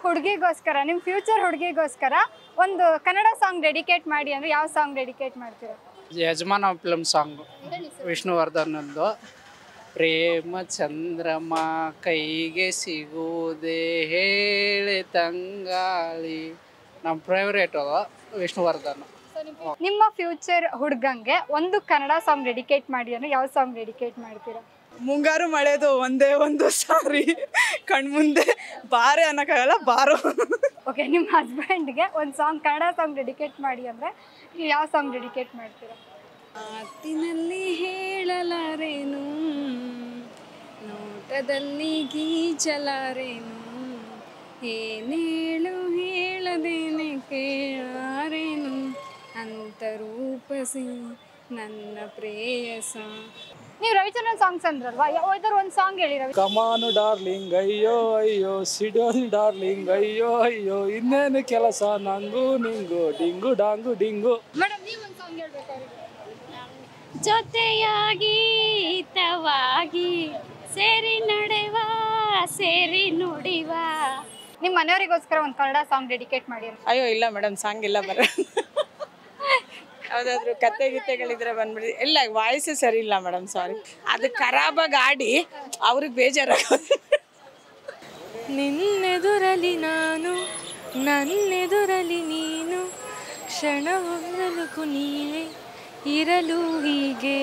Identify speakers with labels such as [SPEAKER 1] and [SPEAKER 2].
[SPEAKER 1] ಹುಡುಗಿಗೋಸ್ಕರ ನಿಮ್ಮ ಫ್ಯೂಚರ್ ಹುಡುಗಿಗೋಸ್ಕರ ಒಂದು Kannada song dedicate ಮಾಡಿ ಅಂದರೆ ಯಾವ ಸಾಂಗ್ ಡೆಡಿಕೇಟ್ ಮಾಡ್ತೀರಾ?
[SPEAKER 2] ಯಜಮಾನ ಫಿಲ್ಮ್ ಸಾಂಗ್ ವಿಷ್ಣುವರ್ಧನಂದು. ಪ್ರೇಮ ಚಂದ್ರಮ ಕೈಗೆ ಸಿಗುವುದೇ ಹೇಳಿ ತಂಗಾಳಿ. ನಮ್ಮ ಫೇವ್ರೇಟ್ ಅದು ವಿಷ್ಣುವರ್ಧನ್.
[SPEAKER 1] ನಿಮ್ಮ ಫ್ಯೂಚರ್ ಹುಡುಗಂಗೆ ಒಂದು ಕನ್ನಡ ಸಾಂಗ್ ಡೆಡಿಕೇಟ್ ಮಾಡಿ ಅಂದರೆ ಯಾವ ಸಾಂಗ್ ಡೆಡಿಕೇಟ್ ಮಾಡ್ತೀರಾ?
[SPEAKER 3] ಮುಂಗಾರು ಮಳೆದು ಒಂದೇ ಒಂದು ಸಾರಿ ಕಣ್ಮುಂದೆ ಬಾರೆ ಅನ್ನೋಕ್ಕಾಗಲ್ಲ ಬಾರೋ.
[SPEAKER 1] ಓಕೆ, ನಿಮ್ಮ ಹಸ್ಬೆಂಡ್ಗೆ ಒಂದು ಸಾಂಗ್ ಕನ್ನಡ ಸಾಂಗ್ ಡೆಡಿಕೇಟ್ ಮಾಡಿ ಅಂದರೆ ನೀವು ಯಾವ ಸಾಂಗ್ ಡೆಡಿಕೇಟ್ ಮಾಡ್ತೀರಾ?
[SPEAKER 4] ಮಾತಿನಲ್ಲಿ ಹೇಳಲಾರೇನು, ನೋಟದಲ್ಲಿ ಗೀಚಲಾರೇನು, ಏನೇಳು ಹೇಳದೇನೆ ಕೇಳಾರೇನು, ಅಂತ ರೂಪಸಿ ನನ್ನ ಪ್ರೇಯಸ.
[SPEAKER 1] ನೀವು ರವಿಚಂದ್ರನ್ ಸಾಂಗ್ಸ್ ಅಂದ್ರಲ್ವಾ, ಯಾವ್ದಾದ್ರು ಒಂದು ಸಾಂಗ್ ಹೇಳಿ ರವಿ.
[SPEAKER 2] ಕಮಾನು ಡಾರ್ಲಿಂಗ್ ಅಯ್ಯೋ ಅಯ್ಯೋ, ಸಿಡೋಲ್ ಡಾರ್ಲಿಂಗ್ ಅಯ್ಯೋ ಅಯ್ಯೋ, ಇನ್ನೇನು ಕೆಲಸ ನಂಗು ನಿಂಗು, ಡಿಂಗು ಡಾಂಗು ಡಿಂಗು.
[SPEAKER 1] ಮೇಡಮ್ ನೀವು ಒಂದು ಸಾಂಗ್ ಹೇಳ್ಬೇಕಾದ್ರೆ.
[SPEAKER 4] ಜೊತೆಯಾಗಿ ಹಿತವಾಗಿ ಸೇರಿ ನಡೆವ ಸೇರಿ ನುಡಿವ.
[SPEAKER 1] ನಿಮ್ಮ ಮನೆಯವರಿಗೋಸ್ಕರ ಒಂದು ಕನ್ನಡ ಸಾಂಗ್ ಡೆಡಿಕೇಟ್ ಮಾಡಿ.
[SPEAKER 3] ಅಯ್ಯೋ ಇಲ್ಲ ಮೇಡಮ್, ಸಾಂಗ್ ಇಲ್ಲ ಬರ. ಯಾವುದಾದ್ರೂ ಕತೆ ಗೀತೆಗಳಿದ್ರೆ ಬಂದ್ಬಿಡಿ. ಇಲ್ಲ, ವಾಯ್ಸೇ ಸರಿ ಇಲ್ಲ ಮೇಡಮ್, ಸಾರಿ. ಅದು ಖರಾಬಾಗಿ ಆಡಿ ಅವ್ರಿಗೆ ಬೇಜಾರಾಗೋದು.
[SPEAKER 4] ನಿನ್ನೆದುರಲಿ ನಾನು, ನನ್ನೆದುರಲಿ ನೀನು, ಕ್ಷಣ ಹೊಂದಲು ನೀವೇ ಇರಲು ಹೀಗೆ